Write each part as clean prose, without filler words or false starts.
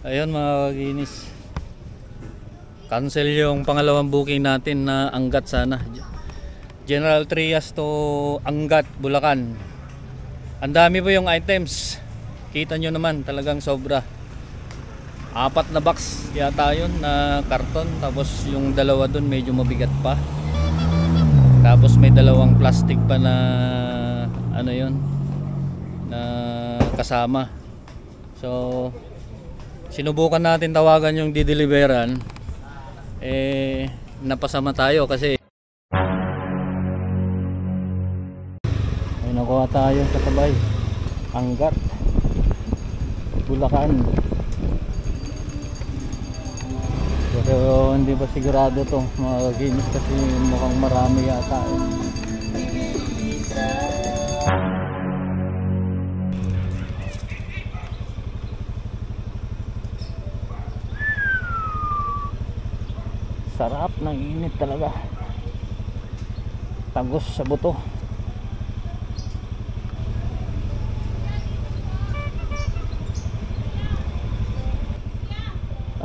Ayun mga kaginis, cancel yung pangalawang booking natin na Angat sana. General Trias to Angat, Bulacan. Ang dami po yung items. Kita nyo naman, talagang sobra. 4 na box yata yun na karton. Tapos yung dalawa dun medyo mabigat pa. Tapos may dalawang plastic pa na ano yun, na kasama. So sinubukan natin tawagan yung dideliveran, napasama tayo kasi ay nakuha tayo sa Tabay, Angat, Bulacan. Pero hindi pa sigurado to mga kaginis kasi mukhang marami yata Sarap ng init talaga, tagos sa buto.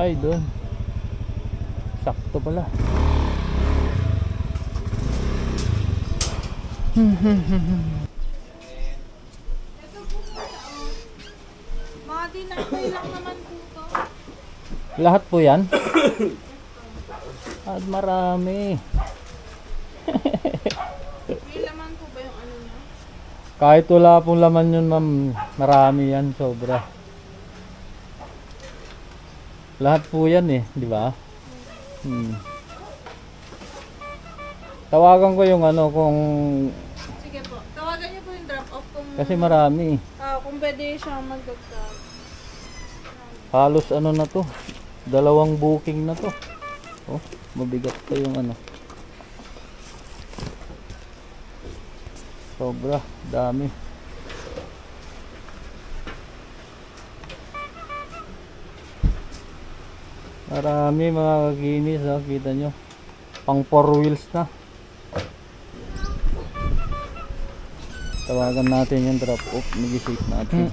Ay doon, sakto pala. Mga dinakay lang naman po to. Lahat po yan. At marami. May laman po ba yung ano niya? Kahit wala pong laman yun ma'am, marami yan, sobra. Lahat po yan di ba? Tawagan ko yung ano kung... Sige po, tawagan niyo po yung drop off kung... Kasi marami. Kung pwede siyang magdagdag. Halos ano na to, 2 booking na to. Oh, mabigat pa yung ano. Sobra, dami. Marami mga kaginis, kita nyo. Pang 4 wheels na. Tawagan natin yung drop off, mag-shake natin.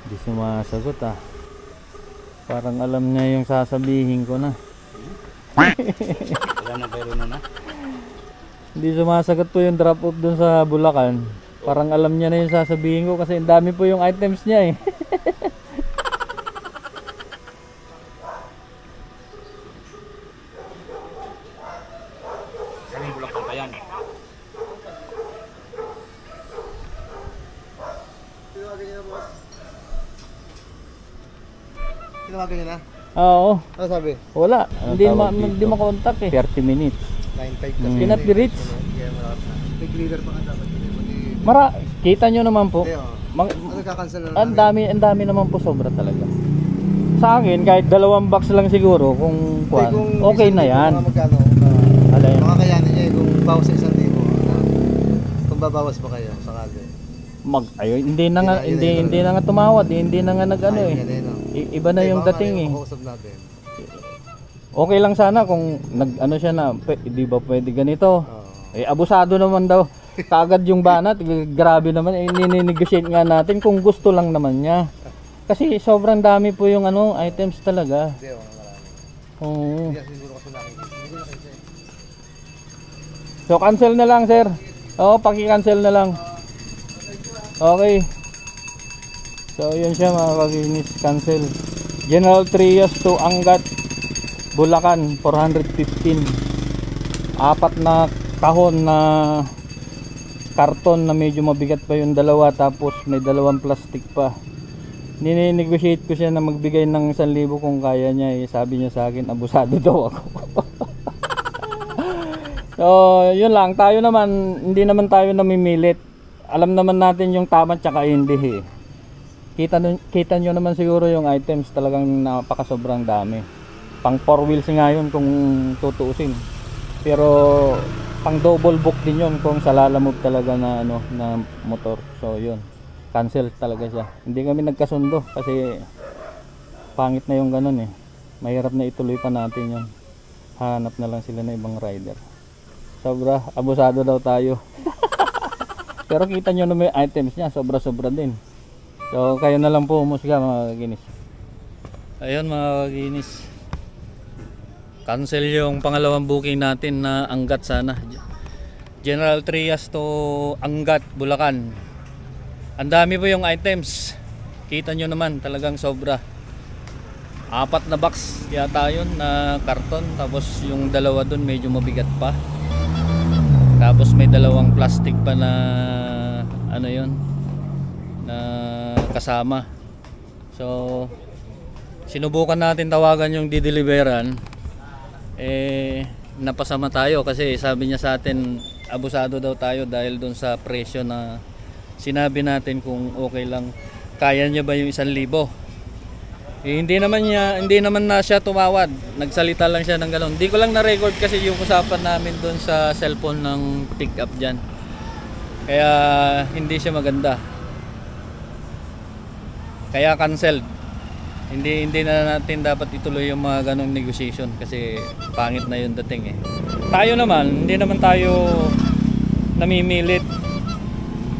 Di sumasagot Parang alam niya yung sasabihin ko na. Wala na pero na. Hindi sumasagot po yung drop off dun sa Bulacan. Parang alam niya na yung sasabihin ko kasi ang dami po yung items niya Galing Bulacan pa yan. Tinawagan niya na? Oo. Ano sabi? Wala. Ano Hindi makontak 30 minutes. 9.5 kasi. Cannot be reached. May cleaner pa nga dapat. Kita nyo naman po. Ano kakancel na Ang dami naman po, sobra talaga. Sa akin, kahit 2 box lang siguro kung okay na yan. Mga magkano? Mga kayanin niya kung bawas sa 1,000. Kung babawas ba kayo sakali? Hindi na nga tumawad, hindi na nga nag-ano Iba na yung dating natin. Okay lang sana kung nag-ano siya na, di ba pwede ganito? Abusado naman daw. Kaagad yung banat, grabe naman, ini-negotiate nga natin kung gusto lang naman niya. Kasi sobrang dami po yung items talaga. Hindi, marami. Oo. Hindi siguro kasi nakikita. So cancel na lang, sir. Oo, paki-cancel na lang. Okay. So yun siya mga kaginis, cancel. General Trias to Angat, Bulacan, 415. 4 na kahon na karton na medyo mabigat pa yung dalawa, tapos may 2 plastic pa. Nini-negotiate ko siya na magbigay ng 1,000 kung kaya niya sabi niya sa akin, abusado daw ako. So yun lang, tayo naman, hindi naman tayo namimilit. Alam naman natin yung tama tsaka hindi Kita nyo naman siguro yung items, talagang napakasobrang dami. Pang 4 wheels nga yun kung tutuusin. Pero pang double book din yun kung sa lalamove talaga na na motor. So yun, cancel talaga siya. Hindi kami nagkasundo kasi pangit na yung ganun Mahirap na ituloy pa natin yun. Hanap na lang sila ng ibang rider. Sobra, abusado daw tayo. Pero kita nyo naman yung items niya, sobra-sobra din. So kayo na lang po umusga mga kaginis. Ayun mga kaginis. Cancel yung pangalawang booking natin na Angat sana. General Trias to Angat, Bulacan. Ang dami po yung items. Kita nyo naman, talagang sobra. 4 na box yata yun na karton. Tapos yung dalawa dun medyo mabigat pa. Tapos may dalawang plastic pa na ano yun na kasama. So sinubukan natin tawagan yung dideliveran, napasama tayo kasi sabi niya sa atin abusado daw tayo dahil dun sa presyo na sinabi natin kung okay lang, kaya niya ba yung 1,000. Hindi naman na siya tumawad, nagsalita lang siya ng gano'n. Hindi ko lang na-record kasi yung usapan namin dun sa cellphone ng pick up dyan, kaya hindi siya maganda, kaya canceled. Hindi na natin dapat ituloy yung mga ganong negotiation kasi pangit na yung dating Tayo naman, hindi naman tayo namimilit.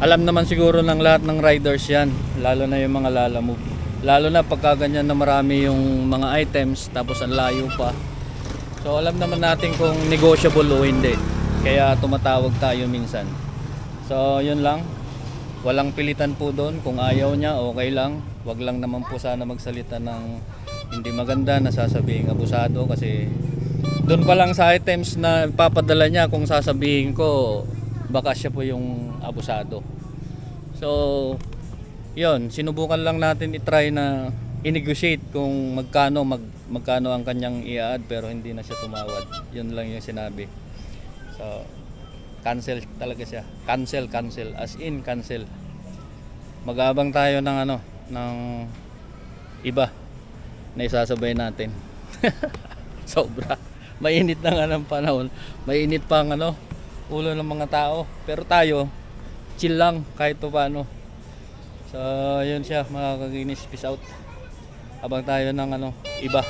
Alam naman siguro ng lahat ng riders yan, lalo na yung mga lalamove. Lalo na pagka ganyan na marami yung mga items tapos ang layo pa. So alam naman natin kung negotiable o hindi. Kaya tumatawag tayo minsan. So yun lang. Walang pilitan po doon. Kung ayaw niya, okay lang. Wag lang naman po sana magsalita ng hindi maganda na sasabihin abusado kasi doon pa lang sa items na papadala niya, kung sasabihin ko baka siya po yung abusado. So yun, sinubukan lang natin i-try na i-negotiate kung magkano ang kanyang i-add, pero hindi na siya tumawad. Yun lang yung sinabi. So cancel talaga siya. Cancel as in cancel. Mag-aabang tayo ng ng iba na isasabay natin. Sobra. Mainit na nga ng panahon. Mainit pa ang ulo ng mga tao. Pero tayo chill lang kahit paano. So yun siya mga kaginis, peace out. Abang tayo ng iba.